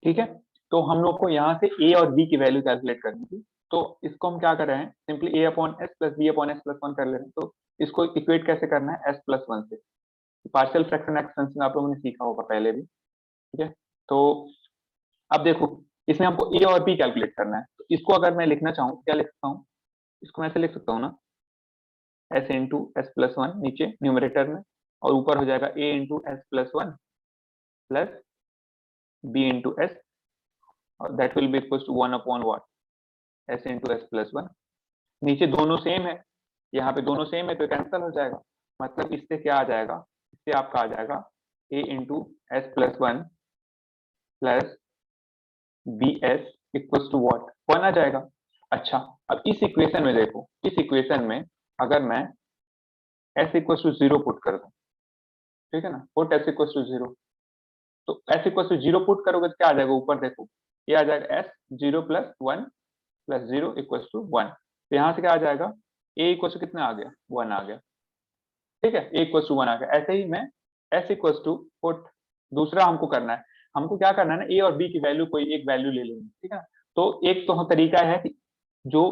ठीक है, तो हम लोग को यहाँ से ए और बी की वैल्यू कैलकुलेट करनी थी। तो इसको हम क्या कर रहे हैं, simply A upon S plus B upon S plus one कर ले रहे हैं। तो इसको इक्वेट कैसे करना है, एस प्लस वन से। पार्शियल फ्रैक्शन एक्सपेंशन आप लोगों ने सीखा होगा पहले भी। ठीक है, तो अब देखो, इसमें हमको ए और बी कैलकुलेट करना है। तो इसको अगर मैं लिखना चाहूँ क्या लिख सकता हूँ, इसको मैं ऐसे लिख सकता हूँ ना, S into S plus one नीचे न्यूमरेटर में, और ऊपर हो जाएगा A into S plus one plus B into S, और that will be equal to one upon what, S into S plus one. नीचे दोनों सेम है, यहाँ पे दोनों सेम है तो कैंसिल हो जाएगा। मतलब इससे क्या आ जाएगा, इससे आपका आ जाएगा A into S plus one plus B S equal to what, one आ जाएगा। अच्छा, अब इस इक्वेशन में देखो, इस इक्वेशन में अगर मैं S equal to zero put कर दूं, ठीक है ना, put S equal to zero, तो S equal to zero put करोगे तो क्या आ जाएगा, ऊपर देखो ये आ जाएगा S zero plus one plus zero equal to one. तो यहाँ से क्या आ जाएगा, ए इक्वल टू कितना आ गया, वन आ गया। ठीक है, ए इक्वल टू वन आ गया। ऐसे ही मैं एस इक्वल टू पुट, दूसरा हमको करना है, हमको क्या करना है ना, ए और बी की वैल्यू कोई एक वैल्यू ले लेंगे। ठीक है, तो एक तो तरीका है कि जो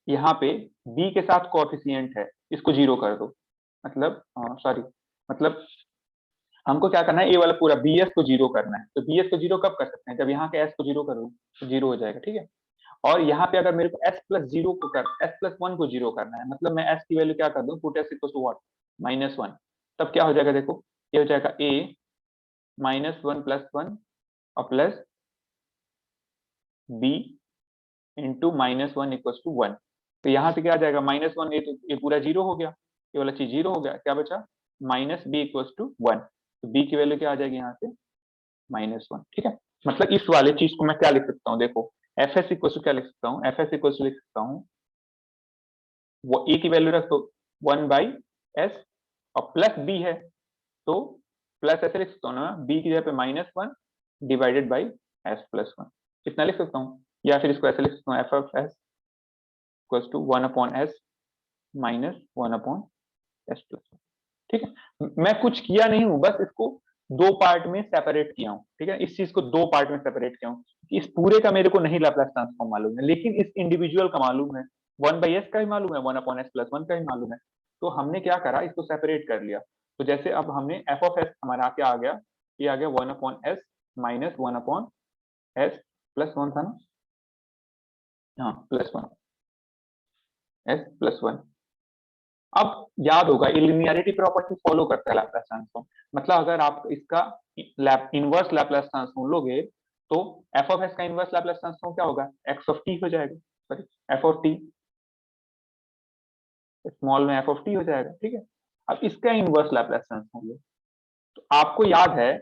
यहाँ पे बी के साथ कोएफिशिएंट है इसको जीरो कर दो, मतलब सॉरी, मतलब हमको क्या करना है, ए वाला पूरा बी एस को जीरो करना है। तो बी एस को जीरो कब कर सकते हैं, जब यहाँ के एस को जीरो करो तो जीरो हो जाएगा। ठीक है, और यहाँ पे अगर मेरे को एस प्लस जीरो को कर, एस प्लस वन को जीरो करना है, मतलब मैं एस की वैल्यू क्या कर दूं, put S equal to what, minus one. तब क्या हो जाएगा, देखो ये हो जाएगा A minus one plus one और plus B into minus one equal to one. तो यहाँ से क्या आ जाएगा, माइनस वन, ये तो ये पूरा जीरो हो गया, ये वाला चीज जीरो हो गया, क्या बचा minus B equal to one. तो बी की वैल्यू क्या आ जाएगी यहाँ से, माइनस वन। ठीक है, मतलब इस वाले चीज को मैं क्या लिख सकता हूँ, देखो एफ एस इक्वल टू क्या लिख सकता हूँ, एफ एस इक्वल टू लिख सकता हूँ, वो ए की वैल्यू रख दो वन बाई एस, और प्लस बी है तो प्लस ऐसे लिख सकता हूँ ना, बी की जगह पे minus one divided by S plus one, इतना लिख सकता हूँ। या फिर इसको ऐसे लिख सकता हूँ, F of S equal to one upon S minus one upon S plus one. ठीक है, मैं कुछ किया नहीं हूं, बस इसको दो पार्ट में सेपरेट किया हूं। ठीक है, इस चीज को दो पार्ट में सेपरेट किया हूं। इस पूरे का मेरे को नहीं लैप्लास ट्रांसफॉर्म मालूम है, लेकिन इस इंडिविजुअल का मालूम है, वन बाई एस का ही मालूम है, one upon S plus one का ही मालूम है। तो हमने क्या करा, इसको सेपरेट कर लिया। तो जैसे अब हमने एफ ऑफ एस हमारा क्या आ गया, ये आ गया one upon S minus one upon S plus one था ना, हाँ plus one, S plus one. अब याद होगा ये लिनियरिटी प्रॉपर्टी फॉलो करता है लैप्लास ट्रांसफॉर्म। मतलब अगर आप इसका इनवर्स लैप्लास ट्रांसफॉर्म लोगे तो एफ ऑफ एस का इनवर्स लैप्लास ट्रांसफॉर्म क्या होगा, एक्स ऑफ टी हो जाएगा, sorry F of T, small में एफ ऑफ टी हो जाएगा। ठीक है, अब इसका इनवर्स लैप्लास ट्रांसफॉर्म लो, तो आपको याद है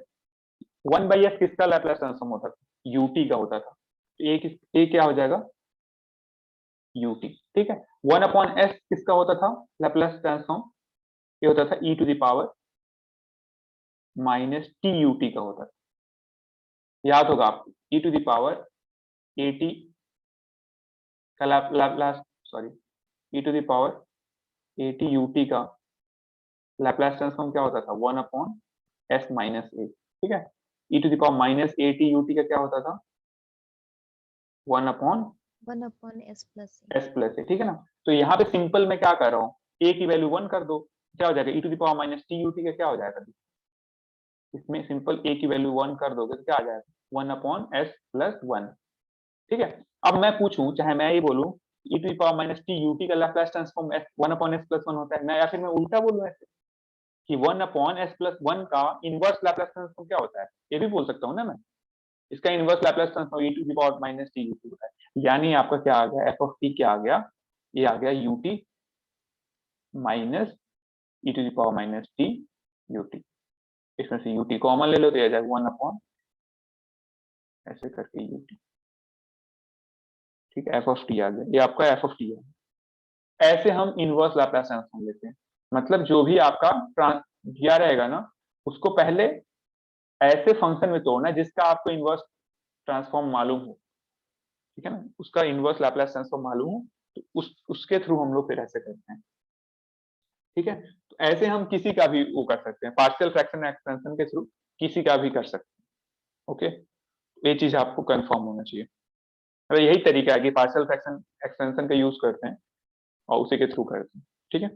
वन बाई एस किसका लैप्लास ट्रांसफॉर्म होता था, यूटी का होता था। तो ए क्या हो जाएगा, यूटी। ठीक है, वन अपॉन एस किसका होता था लैप्लास ट्रांसफॉर्म, ये होता था E to the power minus T U T का होता था। याद होगा आपको, E to the power A T का Laplace, sorry E to the power A T U T का लैप्लास ट्रांसफॉर्म क्या होता था, one upon S minus A. ठीक है, E to the power minus A T U T का क्या होता था, one upon S plus A. ठीक है ना, तो यहाँ पे सिंपल मैं क्या कर रहा हूँ, ए की वैल्यू वन कर दो, क्या हो जाएगा, E to the power minus T U T का क्या हो जाएगा, इसमें सिंपल ए की वैल्यू वन कर दोगे तो क्या आ जाएगा, one upon S plus one. ठीक है, अब मैं पूछूं, चाहे मैं ये बोलूं E to power minus T U T का Laplace transform one upon S plus one होता है, मैं या फिर मैं उल्टा बोलूं ऐसे कि one upon S plus one का इनवर्स लैप्लास ट्रांसफॉर्म क्या होता है, ये भी बोल सकता हूँ ना मैं, इसका inverse Laplace transform E to power minus T U T होता है। यानी आपका क्या आ गया, एफ ऑफ टी क्या आ गया, ये आ गया U T minus E to power minus T U T. इसमें से यूटी कॉमन ले लो तो ये आ जाएगा वन अपॉन ऐसे करके यूटी। ठीक है, एफ ऑफ टी आ गया, ये आपका एफ ऑफ टी है। ऐसे हम इनवर्स लैप्लास ट्रांसफॉर्म लेते हैं, मतलब जो भी आपका दिया रहेगा ना, उसको पहले ऐसे फंक्शन में तोड़ना है जिसका आपको इनवर्स ट्रांसफॉर्म मालूम हो। ठीक है ना, उसका इनवर्स लैप्लास ट्रांसफॉर्म मालूम हो, तो उसके थ्रू हम लोग फिर ऐसे करते हैं। ठीक है, तो ऐसे हम किसी का भी वो कर सकते हैं, पार्शियल फ्रैक्शन एक्सपेंशन के थ्रू किसी का भी कर सकते हैं। ओके, ये चीज आपको कंफर्म होना चाहिए। तो यही तरीका है कि पार्शियल फ्रैक्शन एक्सटेंशन का यूज करते हैं और उसी के थ्रू करते हैं। ठीक है,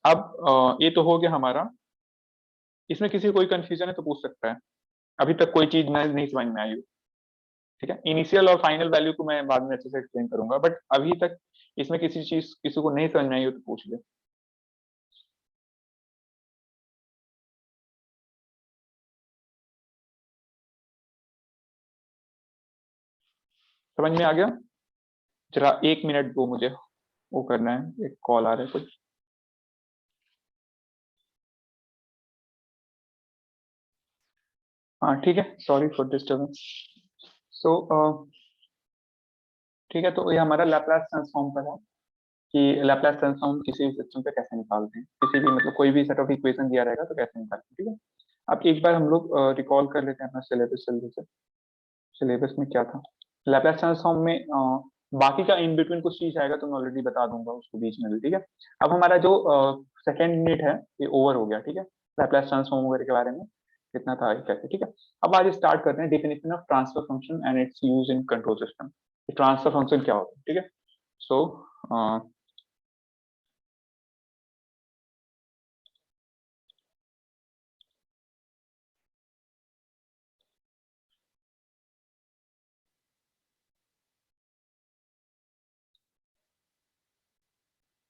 अब ये तो हो गया हमारा। इसमें किसी को कोई कंफ्यूजन है तो पूछ सकता है, अभी तक कोई चीज मैं नहीं समझ में आई हो। ठीक है, इनिशियल और फाइनल वैल्यू को मैं बाद में अच्छे से एक्सप्लेन करूंगा, बट अभी तक इसमें किसी को नहीं समझ में आई हो तो पूछ ले। समझ में आ गया? जरा 1 मिनट दो मुझे, वो करना है, एक कॉल आ रहा है कुछ। हाँ ठीक है, सॉरी फॉर डिस्टर्बेंस। सो ठीक है, तो ये हमारा लैपलास ट्रांसफॉर्म का था कि लैपलास ट्रांसफॉर्म किसी भी सिस्टम पे कैसे निकालते हैं, किसी भी मतलब कोई भी सेट ऑफ इक्वेशन दिया रहेगा तो कैसे निकालते हैं। ठीक है, अब एक बार हम लोग रिकॉल कर लेते हैं अपना सिलेबस जल्दी से। सिलेबस में क्या था लैपलास ट्रांसफॉर्म में, बाकी का इन बिटवीन कुछ चीज आएगा तो मैं ऑलरेडी बता दूंगा उसको बीच में भी। ठीक है, अब हमारा जो सेकेंड यूनिट है ये ओवर हो गया। ठीक है, लैपलास ट्रांसफॉर्म वगैरह के बारे में कितना था कैसे। ठीक है, अब आज स्टार्ट करते हैं definition of transfer function and it's use in control system. Transfer function क्या होता है। ठीक है, सो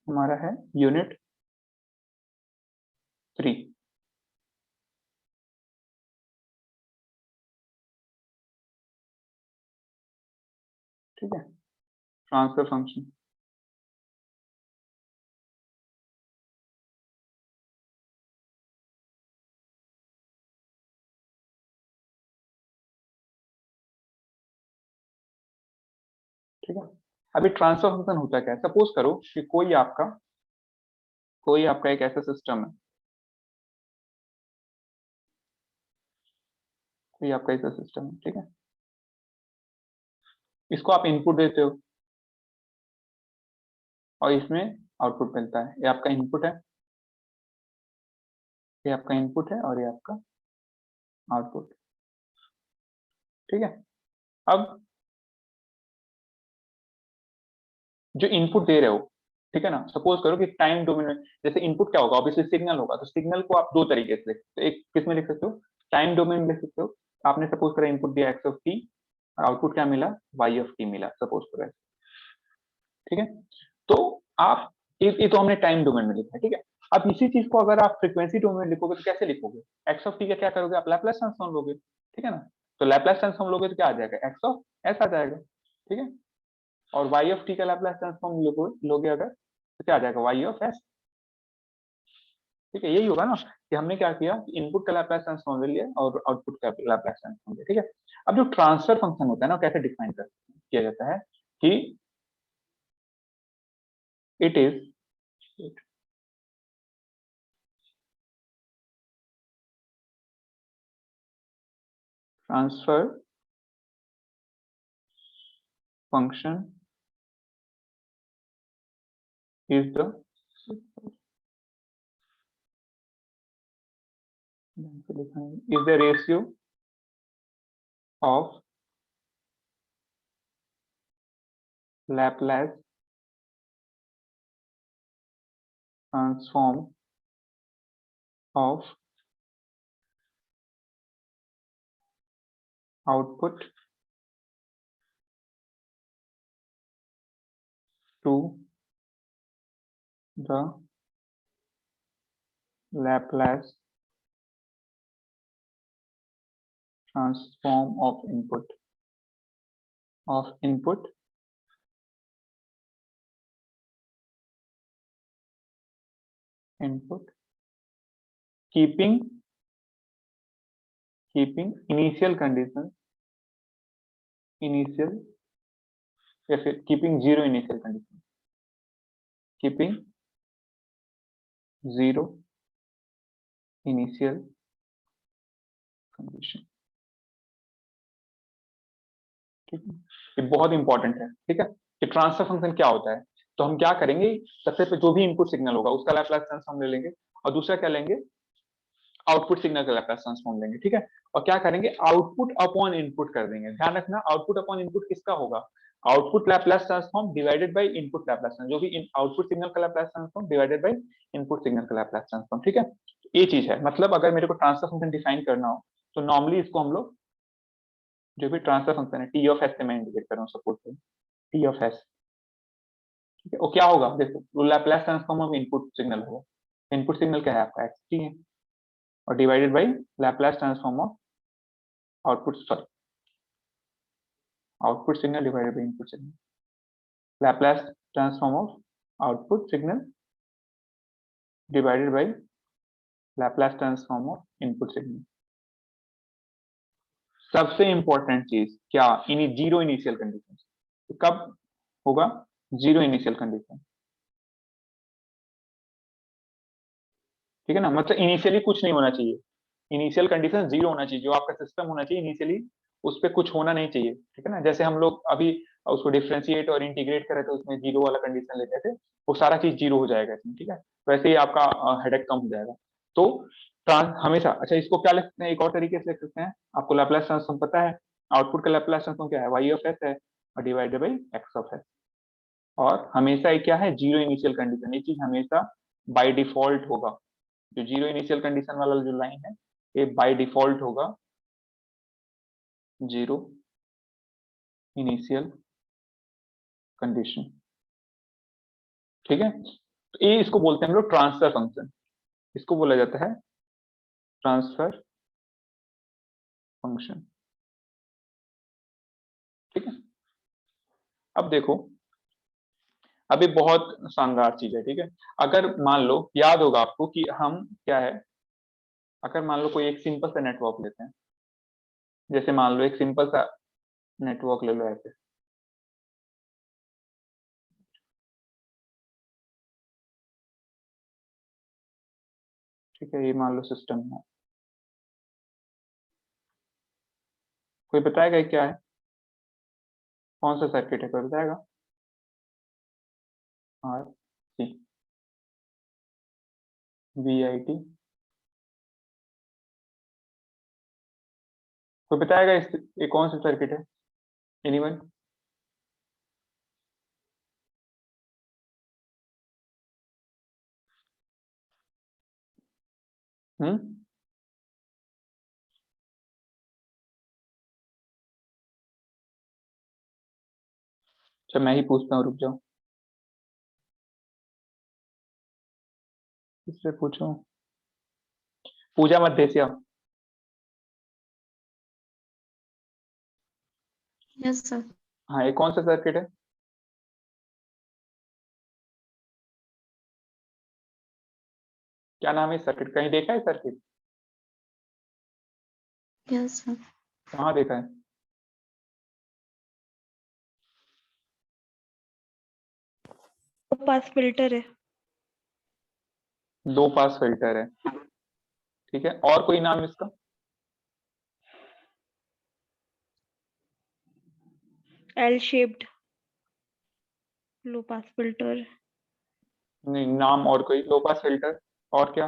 हमारा है यूनिट 3। ठीक है, ट्रांसफर फंक्शन। ठीक है, अभी ट्रांसफर फंक्शन होता क्या है, सपोज करो कि कोई आपका एक ऐसा सिस्टम है, कोई आपका ऐसा सिस्टम है। ठीक है, इसको आप इनपुट देते हो और इसमें आउटपुट मिलता है। ये आपका इनपुट है, ये आपका इनपुट है और ये आपका आउटपुट। ठीक है, अब जो इनपुट दे रहे हो, ठीक है ना, सपोज करो कि टाइम डोमेन में, जैसे इनपुट क्या होगा, ऑब्वियसली सिग्नल होगा, तो सिग्नल को आप दो तरीके से लिख सकते हो। एक किस में लिख सकते हो, टाइम डोमेन में लिख सकते हो। आपने सपोज करा इनपुट दिया एक्स ऑफ टी और आउटपुट क्या मिला, वाई ऑफ टी मिला, सपोज करो। ठीक है, तो आप ये तो हमने टाइम डोमेन में लिखा है। ठीक है, अब इसी चीज को अगर आप फ्रीक्वेंसी डोमेन में लिखोगे तो कैसे लिखोगे, एक्स ऑफ टी का क्या करोगे, आप लैपलेस ट्रांसफॉर्म लोगे। ठीक है ना, तो लैपलेस ट्रांसफॉर्म लोगे तो क्या आ जाएगा, एक्स ऑफ एस आ जाएगा। ठीक है, और वाई ऑफ टी का लैपलेस ट्रांसफॉर्म लोगे अगर तो क्या आ जाएगा, वाई ऑफ एस। ठीक है, यही होगा ना कि हमने क्या किया, इनपुट का लैपलेस ट्रांसफॉर्म ले लिया और आउटपुट का लैपलेस ट्रांसफॉर्म लिया। ठीक है, अब जो ट्रांसफर फंक्शन होता है ना, कैसे डिफाइन किया जाता है कि it is transfer function is the ratio of Laplace transform of output to the Laplace transform of input keeping initial condition, initial या फिर keeping zero initial condition, keeping zero initial condition। ठीक है, ये बहुत इंपॉर्टेंट है। ठीक है, कि ट्रांसफर फंक्शन क्या होता है, तो हम क्या करेंगे, सबसे पहले जो भी इनपुट सिग्नल होगा उसका लैपलेस ट्रांसफॉर्म ले लेंगे और दूसरा क्या लेंगे, आउटपुट सिग्नल का लैप्लास ट्रांसफॉर्म लेंगे, ठीक है। और क्या करेंगे, आउटपुट अपॉन इनपुट कर देंगे। ध्यान रखना, आउटपुट अपॉन इनपुट किसका होगा, output Laplace transform divided by input Laplace transform, जो भी आउटपुट सिग्नल का Laplace transform divided by input signal का लैप्लास ट्रांसफॉर्म, ठीक है। ये चीज है, मतलब अगर मेरे को ट्रांसफर फंक्शन डिफाइन करना हो तो नॉर्मली इसको हम लोग जो भी ट्रांसफर फंक्शन है टी ऑफ एस से मैं इंडिकेट कर रहा हूँ, सपोज टी ऑफ एस, ठीक है। वो क्या होगा, देखो वो Laplace transform of input signal होगा। इनपुट सिग्नल क्या है आपका एक्स, ठीक है, और divided by Laplace transform of output, sorry output signal divided by input signal, Laplace transform of output signal divided by Laplace transform of input signal. सबसे important चीज क्या, जीरो इनिशियल कंडीशन। तो कब होगा, जीरो इनिशियल कंडीशन, ठीक है ना। मतलब इनिशियली कुछ नहीं होना चाहिए, इनिशियल कंडीशन जीरो होना चाहिए, जो आपका सिस्टम होना चाहिए इनिशियली उस पर कुछ होना नहीं चाहिए, ठीक है ना। जैसे हम लोग अभी उसको डिफ्रेंशिएट और इंटीग्रेट करे थे, उसमें जीरो वाला कंडीशन लेते थे, वो सारा चीज जीरो हो जाएगा इसमें, ठीक है। वैसे ही आपका हेडेक कम हो जाएगा। तो हमेशा, अच्छा इसको क्या लिख सकते हैं, एक और तरीके से लिख सकते हैं, आपको लैप्लास ट्रांसफॉर्म पता है, आउटपुट का लैप्लास ट्रांसफॉर्म क्या है, वाई ऑफ एस है और divided by x of S. और हमेशा ये क्या है, जीरो इनिशियल कंडीशन, ये चीज हमेशा बाय डिफॉल्ट होगा। जो जीरो इनिशियल कंडीशन वाला जो लाइन है, ये बाय डिफॉल्ट होगा जीरो इनिशियल कंडीशन, ठीक है। तो ये इसको बोलते हैं हम लोग ट्रांसफर फंक्शन, इसको बोला जाता है ट्रांसफर फंक्शन, ठीक है। अब देखो, अभी बहुत शानदार चीज है, ठीक है। अगर मान लो, याद होगा आपको कि हम क्या है, अगर मान लो कोई एक सिंपल सा नेटवर्क लेते हैं, जैसे मान लो एक सिंपल सा नेटवर्क ले लो ऐसे, ठीक है, ये मान लो सिस्टम है, कोई बताएगा ये क्या है, कौन सा सर्किट है, कोई बताएगा, R C V I T, कोई बताएगा ये कौन सा सर्किट है, एनीवन। हम्म, अच्छा मैं ही पूछता हूँ, रुक जाओ, किससे पूछूं, पूजा मध्य, यस सर। हाँ ये कौन सा सर्किट है, क्या नाम है इस सर्किट, कहीं देखा है सर्किट, यस सर। कहाँ देखा है, पास फिल्टर है। दो पास फिल्टर है, ठीक है, और कोई नाम इसका, एल शेप्ड लो पास फिल्टर। नहीं नाम और कोई, लो पास फिल्टर, और क्या,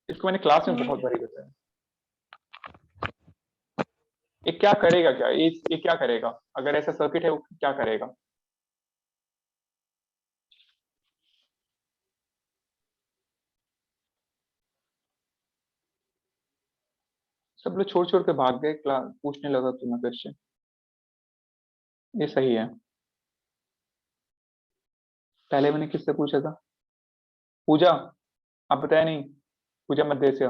इसको मैंने क्लास में बहुत बारी बताया। ये क्या करेगा, क्या ये क्या करेगा, अगर ऐसा सर्किट है वो क्या करेगा, सब लोग छोड़ छोड़ के भाग गए, क्लास पूछने लगा तुम्हें क्वेश्चन, ये सही है। पहले मैंने किससे पूछा था, पूजा, आप बताया नहीं, पूजा मध्य से,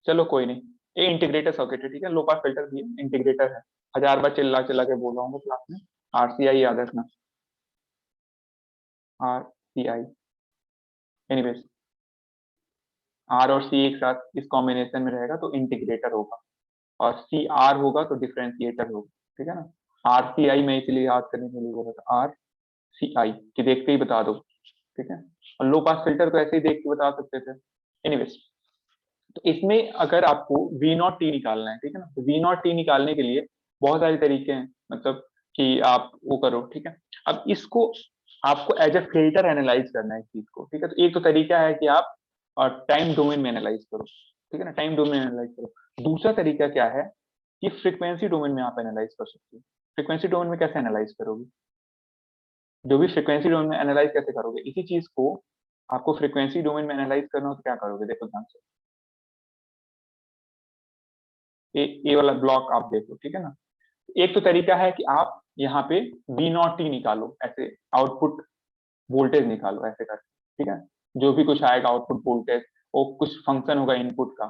चलो कोई नहीं, ये इंटीग्रेटर सर्किट है, ठीक है, लो पास फिल्टर भी है, इंटीग्रेटर है, हजार बार चिल्ला चिल्ला के बोल रहा हूँ क्लास में, आरसीआई याद रखना, आरसीआई, एनीवेज, आर और सी एक साथ इस कॉम्बिनेशन में रहेगा तो इंटीग्रेटर होगा, और सी आर होगा तो डिफरेंशिएटर होगा, ठीक है ना। आर सी आई मैं इसलिए याद करने के लिए बोला था, आर सी आई कि देख के ही बता दो, ठीक है। और लो पास फिल्टर तो ऐसे ही देख के बता सकते थे, एनीवेज। तो इसमें अगर आपको वी नॉट टी निकालना है, ठीक है ना, तो वी नॉट टी निकालने के लिए बहुत सारे तरीके हैं, मतलब कि आप वो करो, ठीक है। अब इसको आपको एज ए फिल्टर एनालाइज करना है इस चीज को, ठीक है। तो एक तो तरीका है कि आप टाइम डोमेन में एनालाइज करो, ठीक है ना, टाइम डोमेन एनालाइज करो। दूसरा तरीका क्या है कि फ्रीक्वेंसी डोमेन में आप एनालाइज कर सकते हो। फ्रीक्वेंसी डोमेन में कैसे एनालाइज करोगे, जो भी फ्रीक्वेंसी डोमेन में एनालाइज कैसे करोगे, इसी चीज को आपको फ्रीक्वेंसी डोमेन में एनालाइज करना हो तो क्या करोगे, देखो ध्यान से, ए वाला ब्लॉक आप देखो, ठीक है ना। एक तो तरीका है कि आप यहाँ पे वी नॉट टी निकालो, ऐसे आउटपुट वोल्टेज निकालो ऐसे करके, ठीक है। जो भी कुछ आएगा आउटपुट वोल्टेज, वो कुछ फंक्शन होगा इनपुट का,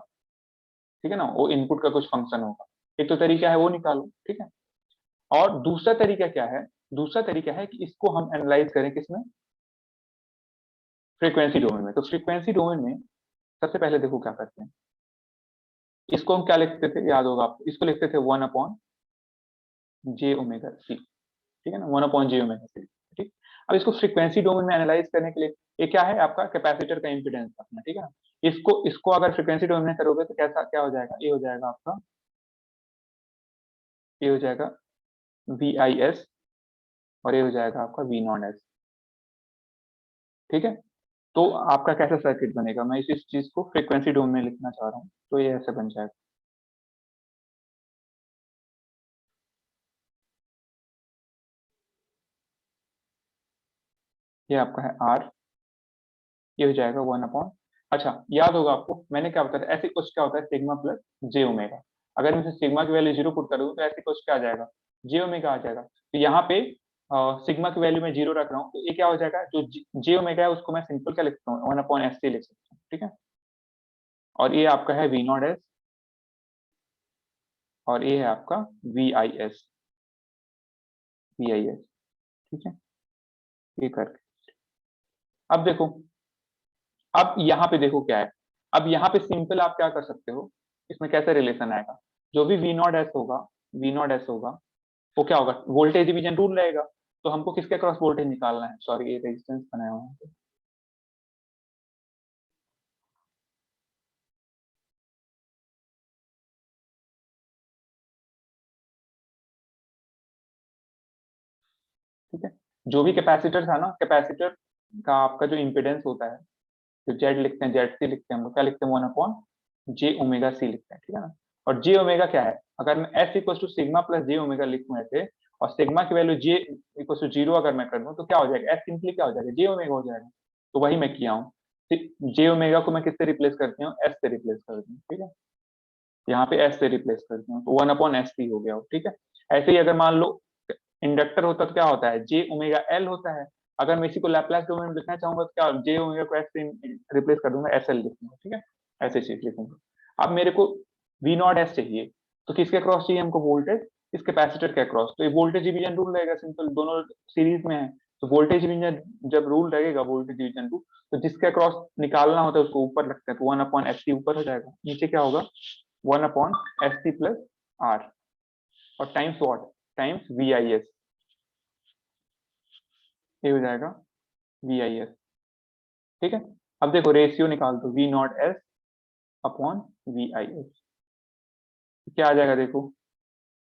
ठीक है ना, वो इनपुट का कुछ फंक्शन होगा। एक तो तरीका है वो निकालो, ठीक है। और दूसरा तरीका क्या है, दूसरा तरीका है कि इसको हम एनालाइज करें किसमें, फ्रीक्वेंसी डोमेन में। तो फ्रीक्वेंसी डोमेन में सबसे पहले देखो क्या करते हैं, इसको हम क्या लिखते थे, याद होगा आपको, इसको लिखते थे 1/j⍵c, ठीक है ना, 1/j⍵c, ठीक। अब इसको फ्रीक्वेंसी डोमेन में एनालाइज करने के लिए, ये क्या है आपका कैपेसिटर का इम्पीडेंस अपना, ठीक है ना। इसको इसको अगर फ्रीक्वेंसी डोमेन में करोगे तो कैसा क्या हो जाएगा, ये हो जाएगा आपका, ये हो जाएगा VIS, और ये हो जाएगा आपका V0S, ठीक है। तो आपका कैसा सर्किट बनेगा, मैं इस चीज को फ्रीक्वेंसी डोमेन में लिखना चाह रहा हूँ, तो ये ऐसे बन जाएगा। ये आपका है R, ये हो जाएगा 1/, अच्छा याद होगा आपको मैंने क्या बताया था, ऐसे कुछ क्या होता है सिग्मा प्लस जे ओमेगा। अगर मैं सिग्मा की वैल्यू 0 पुट कर दूं तो ऐसे कुछ क्या आ जाएगा, जे ओमेगा आ जाएगा। तो यहाँ पे सिग्मा की वैल्यू में 0 रख रहा हूँ, तो ये क्या हो जाएगा, जो जे ओमेगा है उसको मैं सिंपल क्या लिखता हूँ, 1/SC लिख सकता हूँ, ठीक है। और ये आपका है V0S, और ये है आपका VIS, VIS, ठीक है। ये करके अब देखो, अब यहाँ पे देखो क्या है, अब यहाँ पे सिंपल आप क्या कर सकते हो, इसमें कैसे रिलेशन आएगा, जो भी V0S होगा, V0S होगा, वो क्या होगा, वोल्टेज डिवीजन रूल रहेगा। तो हमको किसके क्रॉस वोल्टेज निकालना है, सॉरी ये रेजिस्टेंस बनाया हुआ है, ठीक है। जो भी कैपेसिटर था ना, कैपेसिटर का आपका जो इम्पिडेंस होता है, जो जेड लिखते हैं, जेड सी लिखते हैं, हम लोग क्या लिखते हैं, 1/j⍵c लिखते हैं, ठीक है ना। और जे ओमेगा क्या है, अगर मैं S equal to sigma plus J omega लिखूं ऐसे, और सिग्मा की वैल्यू जे इक्वल टू 0 अगर मैं कर दूं तो क्या हो जाएगा, एस सिंपली क्या हो जाएगा, जे ओमेगा हो जाएगा। तो वही मैं किया हूँ, जे ओमेगा को मैं किससे रिप्लेस करती हूँ, एस से रिप्लेस करती हूँ, ठीक है। यहाँ पे एस से रिप्लेस करती हूँ, तो 1/SC हो गया हो, ठीक है। ऐसे ही अगर मान लो इंडक्टर होता तो क्या होता है, जे ओमेगा एल होता है। अगर मैं इसी को लैप्लास डोमेन में लिखना चाहूंगा तो क्या, जे ओमेगा को एस से रिप्लेस कर दूंगा, एस एल लिखूंगा, ठीक है, ऐसे चीज लिखूंगा। अब मेरे को V0S चाहिए, तो किसके क्रॉस चाहिए हमको, वोल्टेज, इस कैपेसिटर के क्रॉस। तो ये वोल्टेज डिवीजन रूल रहेगा, सिंपल, दोनों सीरीज में है। तो वोल्टेज डिवीजन जब रूल रहेगा, वोल्टेज डिवीजन रूल, तो जिसका क्रॉस निकालना होता है उसको ऊपर रखते हैं, तो 1/SC ऊपर हो जाएगा, नीचे क्या होगा, 1/SC प्लस आर, और टाइम्स व्हाट, टाइम्स VIS, ये हो जाएगा VIS, ठीक है। अब देखो रेशियो निकाल दो, V0S/VIS, क्या आ जाएगा देखो,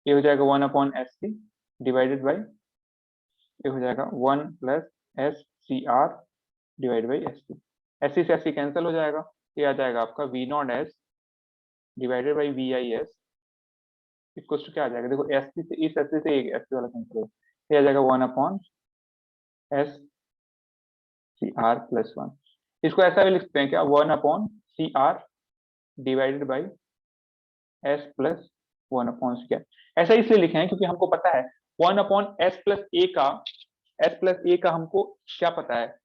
ये हो जाएगा 1/SC डिवाइडेड बाई, ये हो जाएगा 1+SCR divide by SC, SC से SC कैंसिल हो जाएगा, ये आ जाएगा आपका V0S divided by VIS equal to क्या आ जाएगा, देखो SC से इस SC से एक SC वाला कैंसिल हो, ये आ जाएगा 1/SCR+1। इसको ऐसा भी लिखते हैं क्या, 1/CR डिवाइडेड बाई S+1/क्या, ऐसा इसलिए लिखे हैं क्योंकि हमको पता है 1/S+A का, S+A का हमको क्या पता है,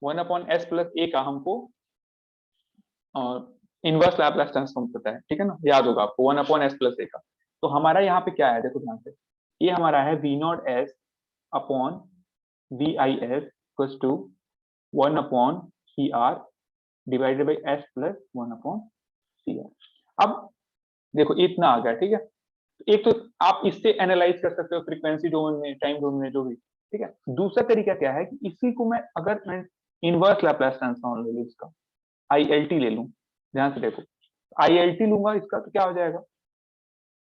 1/S+A का हमको इनवर्स लैपलेस ट्रांसफॉर्म पता है, ठीक है ना, याद होगा आपको 1/S+A का। तो हमारा यहाँ पे क्या है, देखो ध्यान से, ये हमारा है V0S/VIS equal to 1/CR divided by S+1/CR। अब देखो इतना आ गया, ठीक है। एक तो आप इससे एनालाइज कर सकते हो फ्रीक्वेंसी डोमेन में, टाइम डोमेन में, जो भी, ठीक है। दूसरा तरीका क्या है कि इसी को मैं अगर मैं इनवर्स लैपलेस ट्रांसफॉर्म ले लूं, इसका ILT ले लूं, ध्यान से देखो, ILT लूंगा इसका तो क्या हो जाएगा,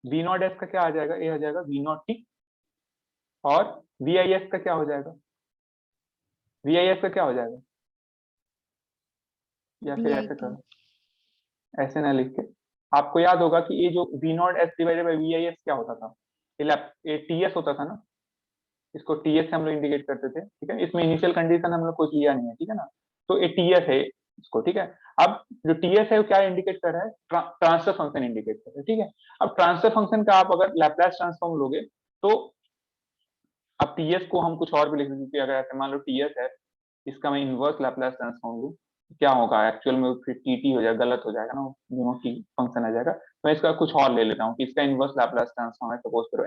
V0S का क्या आ जाएगा, ये हो जाएगा V0T, और VIS का क्या हो जाएगा, VIS का क्या हो जाएगा, या फिर ऐसे VIP करो, ऐसे ना लिख के। आपको याद होगा कि ये जो V0S डिवाइडेड बाई VIS क्या होता था, ये TS होता था ना, इसको TS से हम लोग इंडिकेट करते थे, ठीक है। इसमें इनिशियल कंडीशन हम लोग कुछ लिया नहीं है, ठीक है ना। तो ये TS है इसको, ठीक है। अब जो TS है वो क्या इंडिकेट कर रहा है, ट्रांसफर फंक्शन इंडिकेट कर रहा है, ठीक है। अब ट्रांसफर फंक्शन का आप अगर लैप्लास ट्रांसफॉर्म लोगे तो अब TS को हम कुछ और भी लिख सकते हैं, कि अगर ऐसे मान लो TS है, इसका मैं इनवर्स लैप्लास ट्रांसफॉर्म लूँ, क्या होगा एक्चुअल में, फिर TT हो जाएगा, गलत हो जाएगा ना, दोनों की फंक्शन आ जाएगा। मैं इसका कुछ और ले लेता हूँ कि इसका इनवर्स लैप्लास ट्रांसफॉर्म है, सपोज करो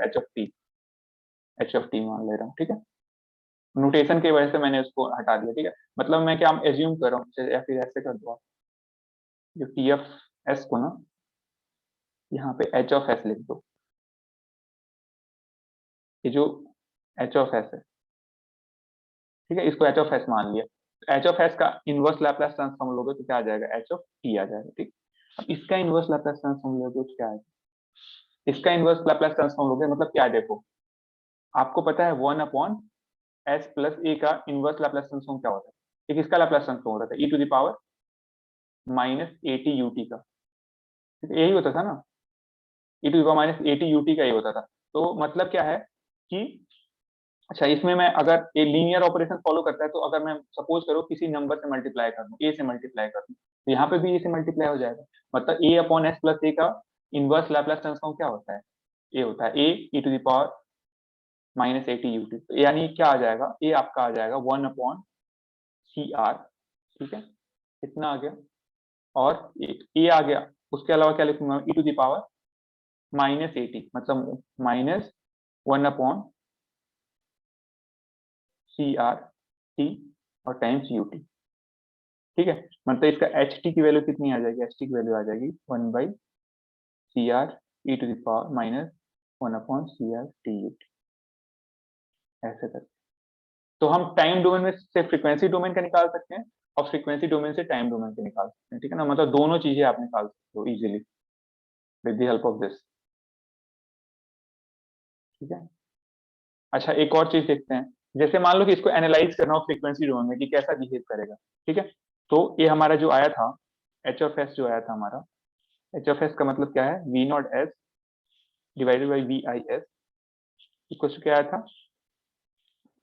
H ऑफ टी मान ले रहा हूँ, ठीक है। नोटेशन की वजह से मैंने उसको हटा दिया, ठीक है। मतलब मैं क्या एज्यूम कर रहा हूँ, या फिर ऐसे कर दो आप, जो TF को ना यहाँ पे H लिख दो, ये जो H है, ठीक है, इसको H मान लिया। H का इनवर्स लैप्लास ट्रांसफॉर्म लोगे तो क्या आ जाएगा, H आ जाएगा, ठीक। अब इसका इनवर्स लैप्लास ट्रांसफॉर्म लोगे तो क्या आएगा, इसका इनवर्स लैप्लास ट्रांसफॉर्म लोगे मतलब क्या है, देखो आपको पता है 1/s प्लस ए का इनवर्स लैप्लास ट्रांसफॉर्म क्या होता है, एक इसका लैप्लास ट्रांसफॉर्म होता है e⁻−AT का, ठीक है, यही होता था ना, e⁻−AT का ही होता था। तो मतलब क्या है कि अच्छा, इसमें मैं अगर ये लीनियर ऑपरेशन फॉलो करता है, तो अगर मैं सपोज करो किसी नंबर से मल्टीप्लाई कर दूं, ए से मल्टीप्लाई कर दूं, तो यहाँ पे भी ए से मल्टीप्लाई हो जाएगा। मतलब A/S प्लस ए का इनवर्स लैप्लास ट्रांसफॉर्म क्या होता है, ए होता है e⁻−AT, यानी क्या आ जाएगा, ए आपका आ जाएगा 1/CR, ठीक है, इतना आ गया। और ए आ गया, उसके अलावा क्या लिखूंगा, e⁻−AT, मतलब -1/CRT और टाइम्स UT, ठीक है। मतलब इसका HT की वैल्यू कितनी आ जाएगी, HT की वैल्यू आ जाएगी 1/CR e⁻−1/CRTUT, ऐसे करके। तो हम टाइम डोमेन में से फ्रीक्वेंसी डोमेन का निकाल सकते हैं, और फ्रीक्वेंसी डोमेन से टाइम डोमेन का निकाल सकते हैं, ठीक है ना। मतलब दोनों चीजें आप निकाल सकते हो easily with the help of this, ठीक है। अच्छा, एक और चीज देखते हैं, जैसे मान लो कि इसको एनालाइज करना हो फ्रीक्वेंसी डोमेन में कि कैसा बिहेव करेगा, ठीक है। तो ये हमारा जो आया था H जो आया था हमारा, H का मतलब क्या है, V0S divided by VIS equal to क्या आया था,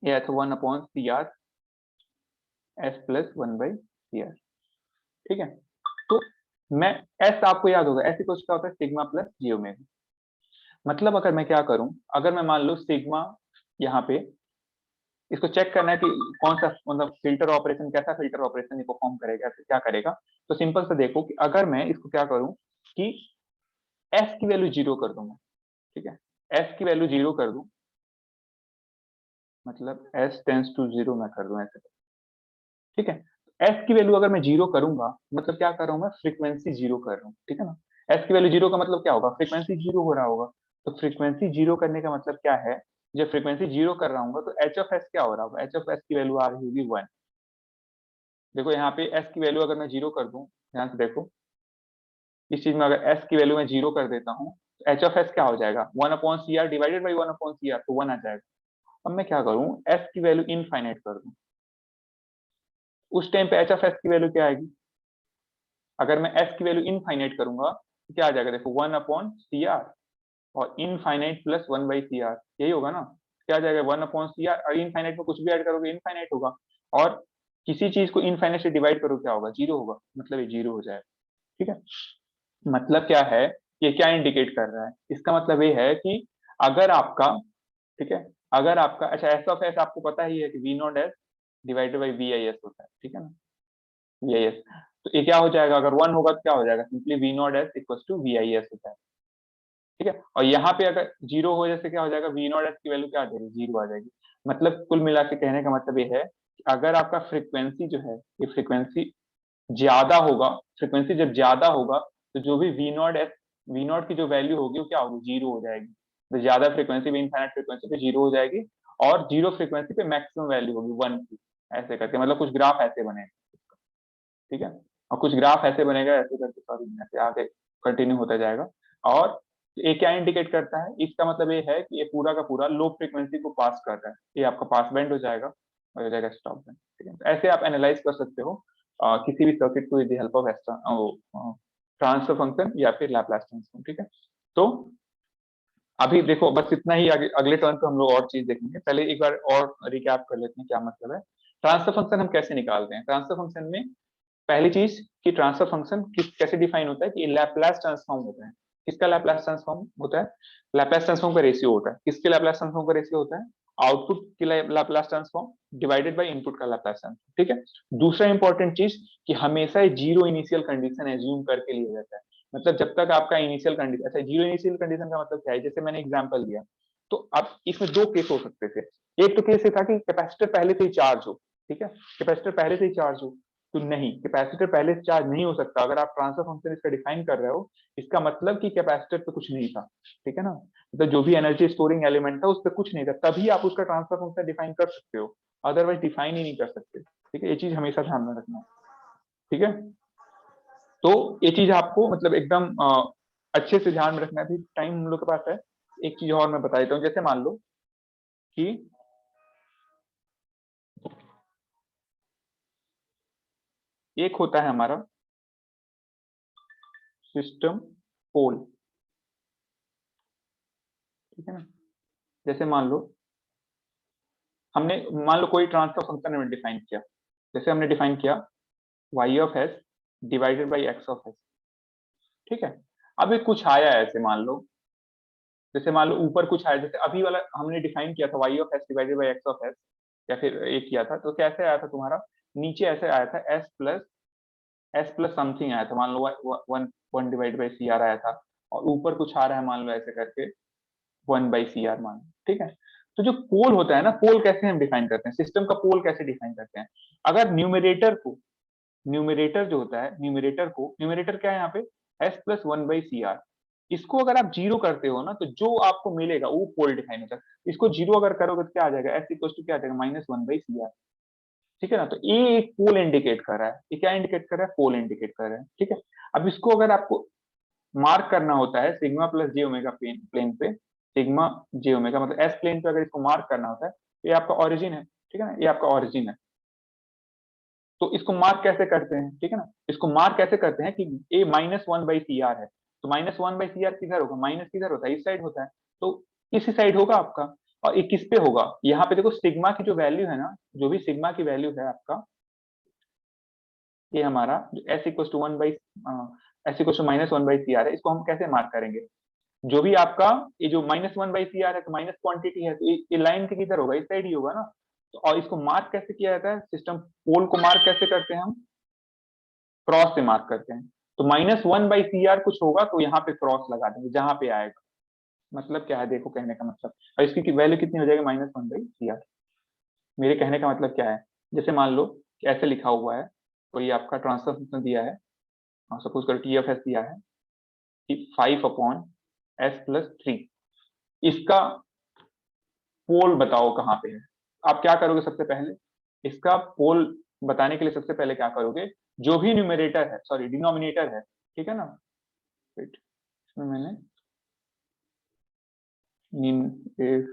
ये आया था 1/CR S+1/CR, ठीक है। तो मैं S आपको याद होगा, ऐसे कुछ क्या होता है, सिग्मा प्लस J ओमेगा। मतलब अगर मैं क्या करूं, अगर मैं मान लो सिग्मा यहाँ पे, इसको चेक करना है कि कौन सा मतलब फिल्टर ऑपरेशन, कैसा फिल्टर ऑपरेशन ये परफॉर्म करेगा, तो क्या करेगा। तो सिंपल से देखो कि अगर मैं इसको क्या करूं कि S की वैल्यू 0 कर दूंगा, ठीक है, S की वैल्यू 0 कर दूं, मतलब S टेंस टू 0 मैं कर दूं ऐसे, ठीक है। S की वैल्यू अगर मैं 0 करूंगा, मतलब क्या कर रहा हूं मैं, फ्रीक्वेंसी 0 कर रहा हूँ, ठीक है ना। S की वैल्यू 0 का मतलब क्या होगा, फ्रीक्वेंसी 0 हो रहा होगा। तो फ्रीक्वेंसी 0 करने का मतलब क्या है, जब फ्रीक्वेंसी 0 कर रहा हूँ तो H क्या हो रहा होगा, H की वैल्यू आ रही होगी 1। देखो यहाँ पे S की वैल्यू अगर मैं 0 कर दूं, ध्यान से देखो, इस चीज में अगर S की वैल्यू मैं 0 कर देता हूँ तो H क्या हो जाएगा, 1/CR डिवाइडेड बाई 1/CR, तो 1 आ जाएगा। अब मैं क्या करूँ, S की वैल्यू इनफाइनाइट कर दूं, उस टाइम पे H की वैल्यू क्या आएगी, अगर मैं S की वैल्यू इनफाइनाइट करूंगा तो क्या आ जाएगा, देखो 1/CR और इनफाइनाइट प्लस 1/CR, यही होगा ना। क्या आ जाएगा, 1/CR, और इनफाइनाइट में कुछ भी ऐड करोगे इनफाइनाइट होगा, और किसी चीज को इनफाइनाइट से डिवाइड करो क्या होगा, 0 होगा, मतलब ये 0 हो जाएगा, ठीक है। मतलब क्या है, ये क्या इंडिकेट कर रहा है, इसका मतलब ये है कि अगर आपका, ठीक है, अगर आपका, अच्छा S आपको पता ही है कि V0S डिवाइडेड बाई VIS होता है, ठीक है ना, VIS। तो ये क्या हो जाएगा, अगर 1 होगा तो क्या हो जाएगा, simply V0S equal to VIS होता है, ठीक है। और यहाँ पे अगर 0 हो जैसे क्या हो जाएगा, V0S की वैल्यू क्या आ जाएगी, 0 आ जाएगी। मतलब कुल मिला के कहने का मतलब ये है कि अगर आपका फ्रीक्वेंसी जो है, ये फ्रीक्वेंसी ज्यादा होगा, फ्रीक्वेंसी जब ज्यादा होगा तो जो भी V0 की जो वैल्यू होगी वो क्या होगी, 0 हो जाएगी। तो ज्यादा फ्रीक्वेंसी पे, इनफाइनाइट फ्रीक्वेंसी पे 0 हो जाएगी, और 0 फ्रीक्वेंसी पे मैक्सिमम वैल्यू होगी 1 की, ऐसे करके, मतलब कुछ ग्राफ ऐसे बनेगा, ठीक है। और कुछ ग्राफ ऐसे बनेगा, ऐसे करके, सॉरी, ऐसे आगे कंटिन्यू होता जाएगा। और ये क्या इंडिकेट करता है, इसका मतलब ये है कि ये पूरा का पूरा लो फ्रीक्वेंसी को पास कर रहा है, ये आपका पास बैंड हो जाएगा। हो जाएगा स्टॉप बैंड। ठीक है, तो ऐसे आप एनालाइज कर सकते हो किसी भी सर्किट को with the help of transfer function या फिर लैपलास ट्रांसफॉर्म। ठीक है, तो अभी देखो बस इतना ही, अगले टर्न पे हम लोग और चीज देखेंगे। पहले एक बार और रिकैप कर लेते हैं क्या मतलब है। ट्रांसफर फंक्शन हम कैसे निकालते हैं। ट्रांसफर फंक्शन में पहली चीज कि ट्रांसफर फंक्शन कैसे डिफाइन होता है कि लैपलास ट्रांसफॉर्म होता है। किसका लैपलास ट्रांसफॉर्म होता है? लैपलास ट्रांसफॉर्म का रेशियो होता है। किसके लैपलास ट्रांसफॉर्म का रेशियो होता है? आउटपुट की Laplace transform divided by input का लैपलास ट्रांसफॉर्म। ठीक है, दूसरा इंपॉर्टेंट चीज कि हमेशा जीरो इनिशियल कंडीशन एज्यूम करके लिया जाता है। मतलब जब तक आपका इनिशियल कंडीशन, अच्छा जीरो इनिशियल कंडीशन का मतलब क्या है, जैसे मैंने एग्जांपल दिया, तो अब इसमें दो केस हो सकते थे। एक तो केस ये था कि कैपेसिटर पहले से ही चार्ज हो। ठीक है, कैपेसिटर पहले से ही चार्ज हो, तो नहीं, कैपेसिटर पहले से चार्ज नहीं हो सकता। अगर आप ट्रांसफर फंक्शन इसका डिफाइन कर रहे हो, इसका मतलब कि कैपेसिटर पे कुछ नहीं था। ठीक है ना, मतलब जो भी एनर्जी स्टोरिंग एलिमेंट था उस पर कुछ नहीं था, तभी आप उसका ट्रांसफर फंक्शन डिफाइन कर सकते हो, अदरवाइज डिफाइन ही नहीं कर सकते। ठीक है, ये चीज हमेशा ध्यान में रखना। ठीक है, तो ये चीज आपको मतलब एकदम अच्छे से ध्यान में रखना है। अभी टाइम हम लोग के पास है, एक चीज और मैं बता देता हूँ। जैसे मान लो कि एक होता है हमारा सिस्टम पोल। ठीक है ना, जैसे मान लो कोई ट्रांसफर फंक्शन हमने डिफाइन किया। जैसे हमने डिफाइन किया y of S divided by x of S. ठीक है, अब एक कुछ आया है ऐसे मान लो, जैसे मान लो ऊपर कुछ आया, जैसे अभी वाला हमने डिफाइन किया था y of S divided by x of S, या फिर एक किया था, तो कैसे आया था तुम्हारा, नीचे ऐसे आया था एस प्लस समथिंग आया था, मान लो one one divide by C R आया था, और ऊपर कुछ आ रहा है मान लो ऐसे करके वन बाई सी आर मान लो। ठीक है, तो जो पोल होता है ना, पोल कैसे हम डिफाइन करते हैं, सिस्टम का पोल कैसे डिफाइन करते हैं। अगर न्यूमरेटर जो होता है, न्यूमरेटर क्या है यहाँ पे, S plus one by C R, इसको अगर आप जीरो करते हो ना, तो जो आपको मिलेगा वो पोल डिफाइन होता है। इसको जीरो अगर करोगे तो क्या आ जाएगा, एस इक्वल टू क्या आ जाएगा, minus one by C R. ठीक है ना, तो ये एक पोल इंडिकेट कर रहा है। ये क्या इंडिकेट कर रहा है, पोल इंडिकेट कर रहा है। ठीक है, अब इसको अगर आपको मार्क करना होता है sigma plus J omega plane पे, सिग्मा जे ओमेगा मतलब एस प्लेन पे अगर इसको मार्क करना होता है, तो ये आपका ऑरिजिन है। ठीक है ना, ये आपका ऑरिजिन है। तो इसको मार्क कैसे करते हैं, ठीक है ना, इसको मार्क कैसे करते हैं कि A minus one by C R है, तो minus one by C R किधर होगा, माइनस किधर होता है, इस साइड होता है, तो इसी साइड होगा आपका। और ये किस पे होगा, यहाँ पे देखो सिग्मा की जो वैल्यू है ना, जो भी सिग्मा की वैल्यू है आपका, ये हमारा S equal to one by S equal to minus one by C R है, इसको हम कैसे मार्क करेंगे, जो भी आपका ये जो minus one by C R है, तो माइनस क्वांटिटी है, तो ये लाइन के किधर होगा, इस साइड ही होगा ना। तो और इसको मार्क कैसे किया जाता है, सिस्टम पोल को मार्क कैसे करते हैं हम, क्रॉस से मार्क करते हैं। तो minus one by C R कुछ होगा तो यहाँ पे क्रॉस लगा देंगे जहां पे आएगा। मतलब क्या है, देखो कहने का मतलब, और इसकी वैल्यू कितनी हो जाएगी, minus one by C R. मेरे कहने का मतलब क्या है, जैसे मान लो कि ऐसे लिखा हुआ है, कोई आपका ट्रांसफर फंक्शन दिया है, सपोज करो टी एफ एस दिया है कि five upon S plus three, इसका पोल बताओ कहाँ पे है। आप क्या करोगे, सबसे पहले इसका पोल बताने के लिए सबसे पहले क्या करोगे, जो भी न्यूमरेटर है, सॉरी डिनोमिनेटर है, ठीक है ना, वेट इसमें मैंने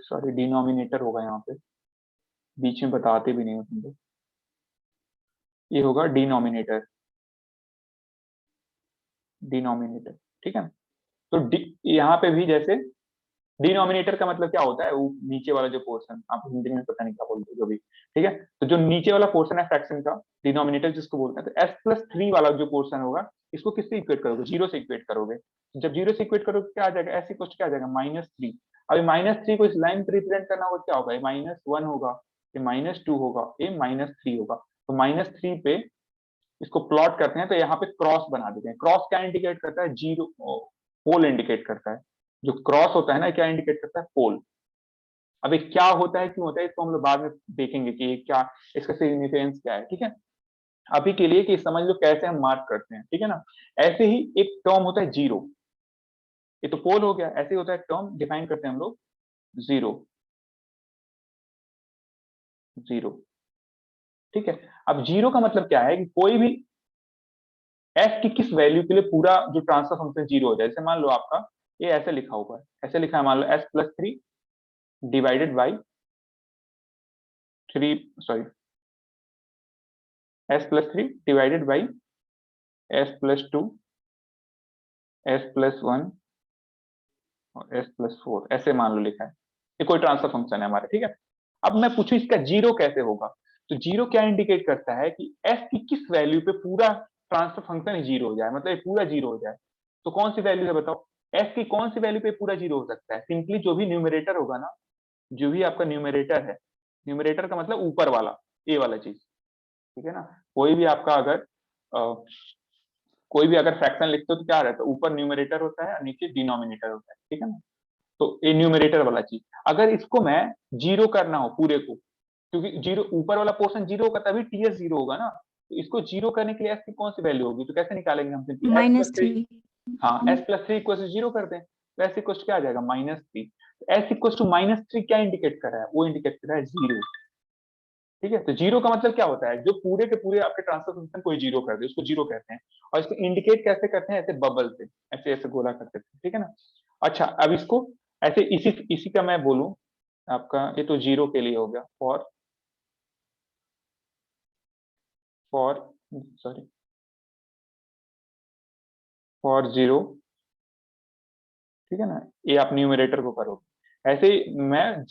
सॉरी डिनोमिनेटर होगा यहाँ पे, बीच में बताते भी नहीं हो तुम लोग, ये होगा डिनोमिनेटर, डिनोमिनेटर। ठीक है, तो यहाँ पे भी जैसे डिनोमिनेटर का मतलब क्या होता है, वो नीचे वाला जो पोर्शन, आप हिंदी में पता नहीं क्या बोलते हो जो भी। ठीक है, तो जो नीचे वाला पोर्शन है फ्रैक्शन का, डिनोमिनेटर जिसको बोलते हैं, तो एस प्लस थ्री वाला जो पोर्शन होगा, इसको किससे इक्वेट करोगे, जीरो से इक्वेट करोगे। जब जीरो से इक्वेट करोगे क्या आ जाएगा, एस इक्वल क्या आ जाएगा, माइनस थ्री। अभी माइनस थ्री को इस लाइन पे रिप्रेजेंट करना होगा, क्या होगा, ये माइनस वन होगा, ये माइनस टू होगा, ये माइनस थ्री होगा। तो माइनस थ्री पे इसको प्लॉट करते हैं, तो यहाँ पे क्रॉस बना देते हैं। क्रॉस क्या इंडिकेट करता है, जीरो, पोल इंडिकेट करता है। जो क्रॉस होता है ना, क्या इंडिकेट करता है, पोल। अब ये क्या होता है, क्यों होता है, इसको हम लोग बाद में देखेंगे कि ये क्या, इसका सिग्निफिकेंस क्या है। ठीक है, अभी के लिए कि समझ लो कैसे हम मार्क करते हैं। ठीक है ना, ऐसे ही एक टर्म होता है जीरो, ये तो पोल हो गया, ऐसे ही होता है टर्म डिफाइन करते हैं हम लोग, जीरो, जीरो। ठीक है, अब जीरो का मतलब क्या है कि कोई भी एफ की किस वैल्यू के लिए पूरा जो ट्रांसफर फंक्शन जीरो हो जाए। जैसे मान लो आपका ये ऐसे लिखा हुआ है, ऐसे लिखा है, मान लो S plus three divided by 3 sorry s+3 divided by s+2 s+1 और s+4 ऐसे मान लो लिखा है। ये कोई ट्रांसफर फंक्शन है हमारा, ठीक है। अब मैं पूछूं इसका जीरो कैसे होगा, तो जीरो क्या इंडिकेट करता है कि s की किस वैल्यू पे पूरा ट्रांसफर फंक्शन ही जीरो हो जाए, मतलब ये पूरा जीरो हो जाए। तो कौन सी वैल्यू है बताओ, s की कौन सी वैल्यू पे पूरा जीरो हो सकता है? सिंपली जो भी न्यूमरेटर होगा ना, जो भी आपका न्यूमरेटर है, न्यूमरेटर का मतलब ऊपर वाला ए वाला चीज, ठीक है ना। कोई भी आपका अगर कोई भी अगर फ्रैक्शन लिखते हो तो क्या रहता है, ऊपर न्यूमरेटर होता है और नीचे डिनोमिनेटर होता है, ठीक है ना। तो ये न्यूमरेटर वाला चीज, अगर इसको मैं जीरो करना हो पूरे को, क्योंकि जीरो ऊपर वाला पोर्शन जीरो होगा तभी टीएस जीरो होगा ना, तो इसको जीरो करने के लिए एस की कौन सी वैल्यू होगी, तो कैसे निकालेंगे हम? सिंपली एस प्लस थ्री, हाँ s+3 इक्वल टू जीरो कर दें, तो एस इक्वल क्या आ जाएगा -3। एस इक्वल टू -3 क्या इंडिकेट कर रहा है, वो इंडिकेट कर रहा है जीरो, ठीक है। तो जीरो का मतलब क्या होता है, जो पूरे के पूरे आपके ट्रांसफर फंक्शन को जीरो कर दे उसको जीरो कहते हैं। और इसको इंडिकेट कैसे करते हैं, ऐसे बबल से, ऐसे ऐसे गोला करते थे, ठीक है ना। अच्छा, अब इसको ऐसे इसी इसी का मैं बोलूं आपका, ये तो जीरो के लिए हो गया, फॉर सॉरी फॉर जीरो, ठीक है ना। ये आप न्यूमरेटर को करोगे, ऐसे ही मैं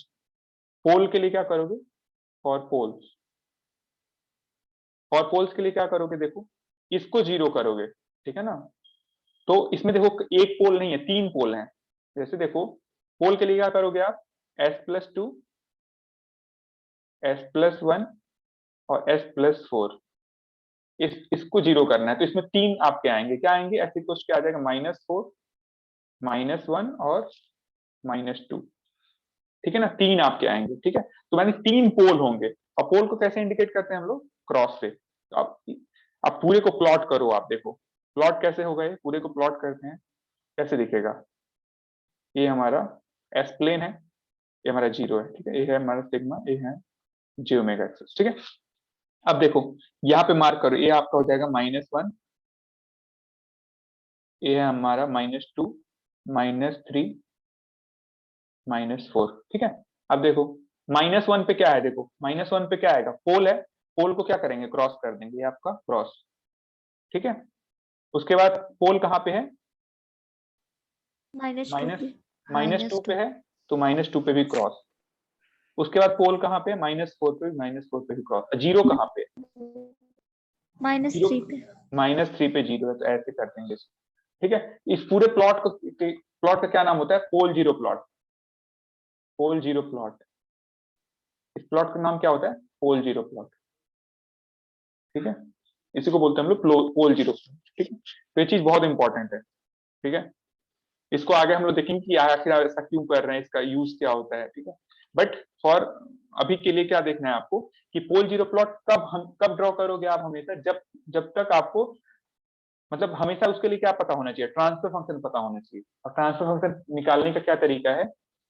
पोल के लिए क्या करोगे, फॉर पोल्स, फॉर पोल्स के लिए क्या करोगे, देखो इसको जीरो करोगे, ठीक है ना। तो इसमें देखो एक पोल नहीं है, तीन पोल हैं। जैसे देखो पोल के लिए क्या करोगे आप, s+2 s+1 और s+4, इसको जीरो करना है, तो इसमें तीन आपके आएंगे, क्या आएंगे, ऐसे कुछ क्या आ जाएगा, -4 -1 और -2, ठीक है ना। तीन आपके आएंगे, ठीक है। तो मैंने तीन पोल होंगे, और पोल को कैसे इंडिकेट करते हैं हम लोग, क्रॉस से। तो आप पूरे को प्लॉट करो, आप देखो प्लॉट कैसे होगा, ये पूरे को प्लॉट करते हैं, कैसे दिखेगा। ये हमारा एस प्लेन है, ये हमारा जीरो है, ठीक है। ये है हमारा सिग्मा, ये है j ओमेगा एक्सिस, ठीक है। अब देखो यहाँ पे मार्क करो, ये आपका हो जाएगा -1, ये है हमारा -2 -3 -4, ठीक है। अब देखो -1 पे क्या है, देखो -1 पे क्या आएगा, पोल है, पोल को क्या करेंगे, क्रॉस कर देंगे, ये आपका क्रॉस, ठीक है। उसके बाद पोल कहाँ पे है, माइनस -2 पे है, तो -2 पे भी क्रॉस। उसके बाद पोल कहाँ पे, -4 पे, -4 पे भी क्रॉस। जीरो कहाँ पे, जीरो -3 पे। -3 पे जीरो है, तो ऐसे कर देंगे इसको, ठीक है। इस पूरे प्लॉट का क्या नाम होता है, pole zero plot, pole zero plot. इस प्लॉट का नाम क्या होता है, पोल जीरो प्लॉट, ठीक है। इसी को बोलते हैं हम लोग पोल जीरो प्लॉट, ठीक है। तो ये चीज बहुत इंपॉर्टेंट है, ठीक है। इसको आगे हम लोग देखेंगे कि आखिर ऐसा क्यों कर रहे हैं, इसका यूज क्या होता है, ठीक है। बट फॉर अभी के लिए क्या देखना है आपको, कि पोल जीरो प्लॉट कब ड्रॉ करोगे आप, हमेशा जब जब तक आपको, मतलब हमेशा उसके लिए क्या पता होना चाहिए, ट्रांसफर फंक्शन पता होना चाहिए। और ट्रांसफर फंक्शन निकालने का क्या तरीका है,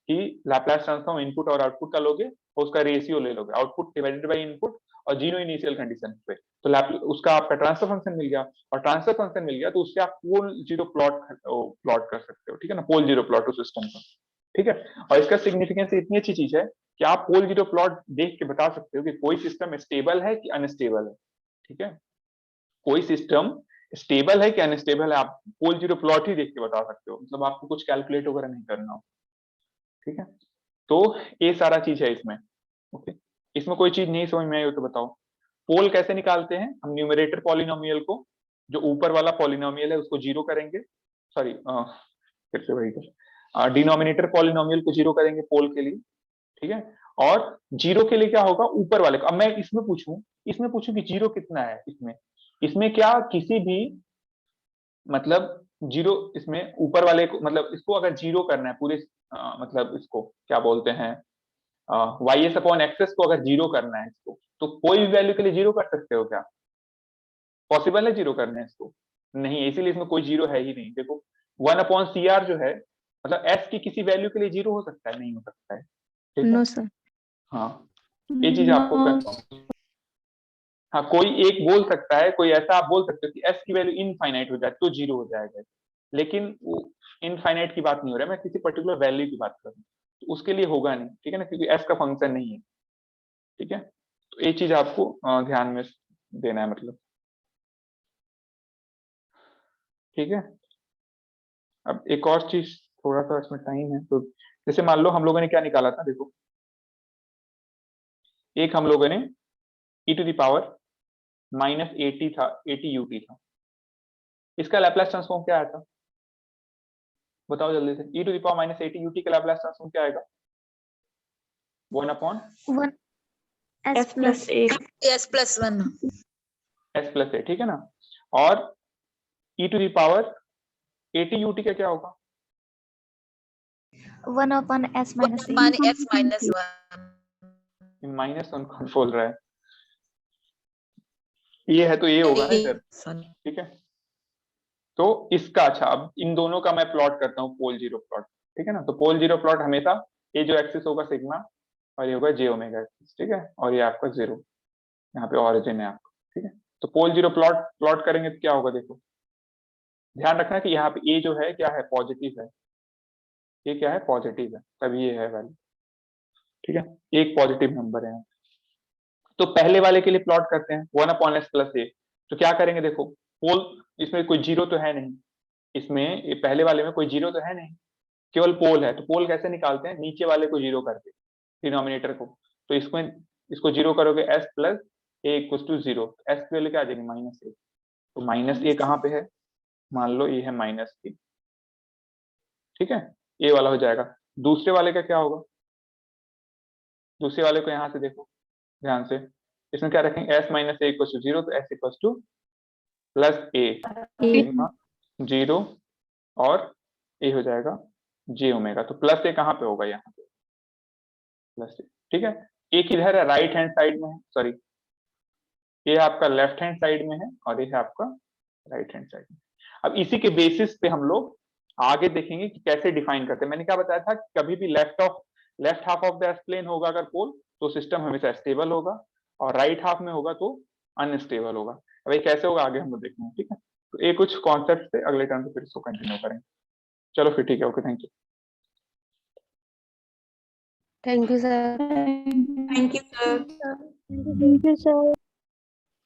कि लैप्लास ट्रांसफॉर्म इनपुट और आउटपुट का लोगे और उसका रेशियो ले लोगे, आउटपुट डिवाइडेड बाई इनपुट और जीरो इनिशियल कंडीशन पे, तो उसका आपका ट्रांसफर फंक्शन मिल गया। और ट्रांसफर फंक्शन मिल गया तो उससे आप पोल जीरो प्लॉट कर सकते हो, ठीक है ना, पोल जीरो प्लॉट उस सिस्टम का, ठीक है। और इसका सिग्निफिकेंस इतनी अच्छी चीज है कि आप पोल जीरो प्लॉट देख के बता सकते हो कि कोई सिस्टम स्टेबल है कि अनस्टेबल है, ठीक है। कोई सिस्टम स्टेबल है कि अनस्टेबल है, आप पोल जीरो प्लॉट ही देख के बता सकते हो, मतलब आपको कुछ कैलकुलेट वगैरह नहीं करना हो, ठीक है। तो ये सारा चीज है इसमें, ओके। इसमें कोई चीज नहीं समझ में आई हो तो बताओ। पोल कैसे निकालते हैं हम, न्यूमरेटर पॉलिनोमियल को, जो ऊपर वाला पॉलिनोमियल है उसको जीरो करेंगे, सॉरी फिर से वही डिनोमिनेटर पॉलिनोमियल को जीरो करेंगे पोल के लिए, ठीक है। और जीरो के लिए क्या होगा, ऊपर वाले को। अब मैं इसमें पूछूं कि जीरो कितना है, इसमें इसमें क्या किसी भी, मतलब जीरो इसमें ऊपर वाले को, मतलब इसको अगर जीरो करना है पूरे, मतलब इसको क्या बोलते हैं, वाई एस अपॉन एक्सेस को अगर जीरो करना है इसको, तो कोई भी वैल्यू के लिए जीरो कर सकते हो क्या, पॉसिबल है जीरो करना है इसको, नहीं, इसीलिए इसमें कोई जीरो है ही नहीं। देखो 1/CR जो है, मतलब एस की किसी वैल्यू के लिए जीरो हो सकता है, नहीं हो सकता है, ठीक है। No sir. हाँ, ये चीज आपको नो। कंफर्म, हाँ कोई एक बोल सकता है, कोई ऐसा आप बोल सकते हो कि एस की वैल्यू इनफाइनाइट हो जाए तो जीरो हो जाएगा, लेकिन वो इनफाइनाइट की बात नहीं हो रहा है, मैं किसी पर्टिकुलर वैल्यू की बात कर रहा हूँ, तो उसके लिए होगा नहीं, ठीक है ना, क्योंकि एस का फंक्शन नहीं है, ठीक है। तो ये चीज आपको ध्यान में देना है, मतलब ठीक है। अब एक और चीज, थोड़ा सा इसमें टाइम है, तो जैसे मान लो हम लोगों ने क्या निकाला था, देखो एक हम लोगों ने e टू द पावर -80 था, 80 ut था, इसका लैपलेस ट्रांसफॉर्म क्या आया था, बताओ जल्दी से। e to the power -80 ut का लैपलेस ट्रांसफॉर्म क्या आएगा, 1/1 s plus a s plus 1 s plus a, ठीक है ना। और e to the power 80 ut का क्या होगा, 1/s minus a मान s minus 1 -1 कौन बोल रहा है, ये है तो ये होगा ना इधर, ठीक है। तो इसका अच्छा, अब इन दोनों का मैं प्लॉट करता हूँ पोल जीरो प्लॉट, ठीक है ना। तो पोल जीरो प्लॉट हमेशा ये जो एक्सिस होगा सिग्मा और ये होगा जे ओमेगा एक्सिस, ठीक है। और ये आपका जीरो, यहाँ पे ऑरिजिन है आपका, ठीक है। तो पोल जीरो प्लॉट प्लॉट करेंगे तो क्या होगा, देखो ध्यान रखना कि यहाँ पे ए जो है क्या है, पॉजिटिव है, ये क्या है, पॉजिटिव है, तभी ये है वैल्यू, ठीक है। एक पॉजिटिव नंबर है। तो पहले वाले के लिए प्लॉट करते हैं 1/s प्लस ए। तो क्या करेंगे, देखो पोल, इसमें कोई जीरो तो है नहीं, इसमें ये पहले वाले में कोई जीरो तो है नहीं, केवल पोल है। तो पोल कैसे निकालते हैं, नीचे वाले को जीरो करके, डिनोमिनेटर को। तो इसमें इसको जीरो करोगे s plus A equal to zero, S की वैल्यू क्या आ जाएगी, -a। तो -a कहाँ पे है, मान लो ये है -a, ठीक है, ए वाला हो जाएगा। दूसरे वाले का क्या होगा, दूसरे वाले को यहाँ से देखो ध्यान से, इसमें क्या रखेंगे, s minus A equal to zero, तो s equal to plus A sigma zero और ए हो जाएगा जे ओमेगा। तो प्लस ए कहाँ पे होगा, यहाँ पे प्लस ए, ठीक है। एक इधर है राइट हैंड साइड में है, सॉरी ये आपका लेफ्ट हैंड साइड में है और ये है आपका राइट हैंड साइड में। अब इसी के बेसिस पे हम लोग आगे देखेंगे कि कैसे डिफाइन करते हैं। मैंने क्या बताया था, कभी भी left half of the S plane होगा अगर पोल, तो सिस्टम हमेशा स्टेबल होगा, और राइट हाफ में होगा तो अनस्टेबल होगा। अब ये कैसे होगा आगे हम लोग देखेंगे, ठीक है। तो ये कुछ कॉन्सेप्ट थे, अगले टर्म पे फिर इसको कंटिन्यू करेंगे। चलो फिर ठीक है, okay, thank you. Thank you sir. thank you sir Thank you, sir.